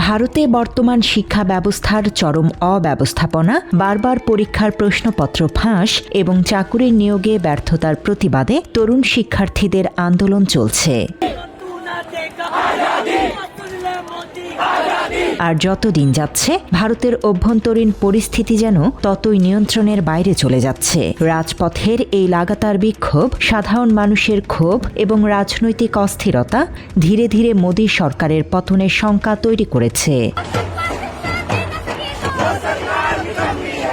ভারতে বর্তমান শিক্ষা ব্যবস্থার চরম অব্যবস্থাপনা, বারবার পরীক্ষার প্রশ্নপত্র ফাঁস এবং চাকুরির নিয়োগে ব্যর্থতার প্রতিবাদে তরুণ শিক্ষার্থীদের আন্দোলন চলছে। আর যত দিন যাচ্ছে ভারতের অভ্যন্তরীণ পরিস্থিতি যেন ততই নিয়ন্ত্রণের বাইরে চলে যাচ্ছে। রাজপথের এই লাগাতার বিক্ষোভ, সাধারণ মানুষের ক্ষোভ এবং রাজনৈতিক অস্থিরতা ধীরে ধীরে মোদী সরকারের পতনের শঙ্কা তৈরি করেছে।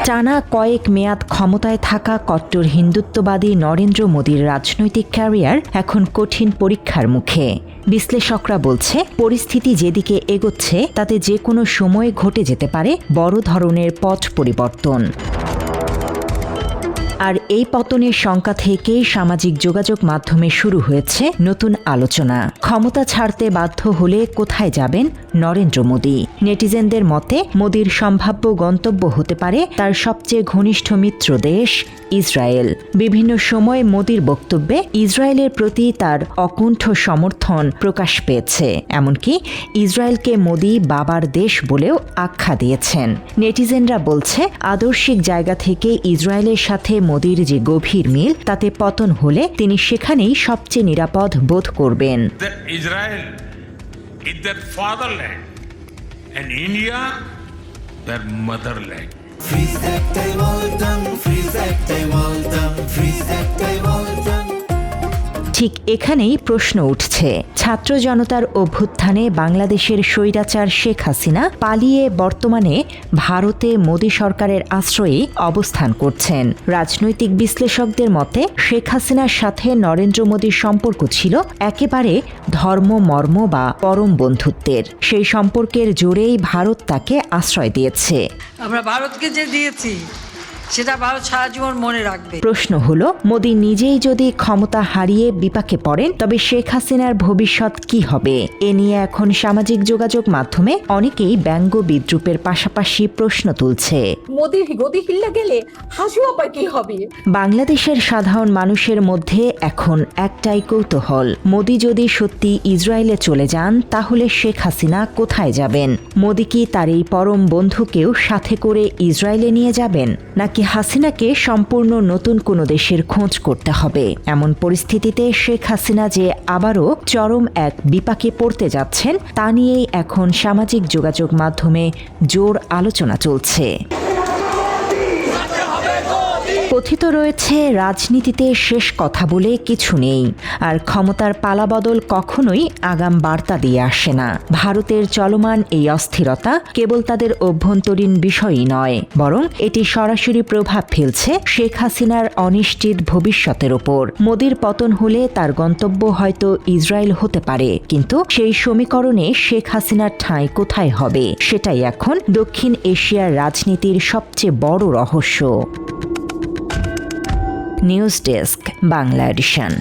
টানা কয়েক মেয়াদ ক্ষমতায় থাকা কট্টর হিন্দুত্ববাদী নরেন্দ্র মোদীর রাজনৈতিক ক্যারিয়ার এখন কঠিন পরীক্ষার মুখে। বিশ্লেষকরা বলছে, পরিস্থিতি যেদিকে এগোচ্ছে তাতে যে কোনো সময় ঘটে যেতে পারে বড় ধরনের পথ পরিবর্তন। আর এই পতনের শঙ্কা থেকেই সামাজিক যোগাযোগ মাধ্যমে শুরু হয়েছে নতুন আলোচনা। ক্ষমতা ছাড়তে বাধ্য হলে কোথায় যাবেন নরেন্দ্র মোদী? নেটিজেনদের মতে মোদীর সম্ভাব্য গন্তব্য হতে পারে তার সবচেয়ে ঘনিষ্ঠ মিত্র দেশ ইসরায়েল। বিভিন্ন সময় মোদীর বক্তব্যে ইসরায়েলের প্রতি তার অকুণ্ঠ সমর্থন প্রকাশ পেয়েছে। এমনকি ইসরায়েলকে মোদী বাবার দেশ বলেও আখ্যা দিয়েছেন। নেটিজেনরা বলছে, আদর্শিক জায়গা থেকে ইসরায়েলের সাথে মোদীর যে গভীর মিল, তাতে পতন হলে তিনি সেখানেই সবচেয়ে নিরাপদ বোধ করবেন। Israel is their fatherland and India their motherland. ঠিক এখানেই প্রশ্ন উঠছে, ছাত্র জনতার অভ্যুত্থানে বাংলাদেশের স্বৈরাচার শেখ হাসিনা পালিয়ে বর্তমানে ভারতে মোদী সরকারের আশ্রয়ে অবস্থান করছেন। রাজনৈতিক বিশ্লেষকদের মতে শেখ হাসিনার সাথে নরেন্দ্র মোদীর সম্পর্ক ছিল একেবারে ধর্ম, মর্ম বা পরম বন্ধুত্বের। সেই সম্পর্কের জোরেই ভারত তাকে আশ্রয় দিয়েছে। আমরা ভারতকে যে দিয়েছি সেটা ভারত সারা জীবন মনে রাখবে। প্রশ্ন হলো, মোদী নিজেই যদি ক্ষমতা হারিয়ে বিপাকে পড়েন তবে শেখ হাসিনার ভবিষ্যৎ কি হবে? এ নিয়ে এখন সামাজিক যোগাযোগ মাধ্যমে অনেকেই ব্যঙ্গ বিদ্রুপের পাশাপাশি প্রশ্ন তুলছে। মোদী গদি হিল্লা গেলে হাসু আবার কি হবে? বাংলাদেশের সাধারণ মানুষের মধ্যে এখন একটাই কৌতূহল, মোদী যদি সত্যি ইসরায়েলে চলে যান তাহলে শেখ হাসিনা কোথায় যাবেন? মোদী কি তার এই পরম বন্ধুকেও সাথে করে ইসরায়েলে নিয়ে যাবেন, নাকি হাসিনাকে সম্পূর্ণ নতুন কোনো দেশের খোঁজ করতে হবে? এমন পরিস্থিতিতে শেখ হাসিনা যে আবারও চরম এক বিপাকে পড়তে যাচ্ছেন তা নিয়েই এখন সামাজিক যোগাযোগ মাধ্যমে জোর আলোচনা চলছে। কথিত রয়েছে, রাজনীতিতে শেষ কথা বলে কিছু নেই, আর ক্ষমতার পালাবদল কখনোই আগাম বার্তা দিয়ে আসে না। ভারতের চলমান এই অস্থিরতা কেবল তাদের অভ্যন্তরীণ বিষয়ই নয়, বরং এটি সরাসরি প্রভাব ফেলছে শেখ হাসিনার অনিশ্চিত ভবিষ্যতের ওপর। মোদীর পতন হলে তার গন্তব্য হয়তো ইসরায়েল হতে পারে, কিন্তু সেই সমীকরণে শেখ হাসিনার ঠাঁই কোথায় হবে সেটাই এখন দক্ষিণ এশিয়ার রাজনীতির সবচেয়ে বড় রহস্য। News desk, Bangla addition.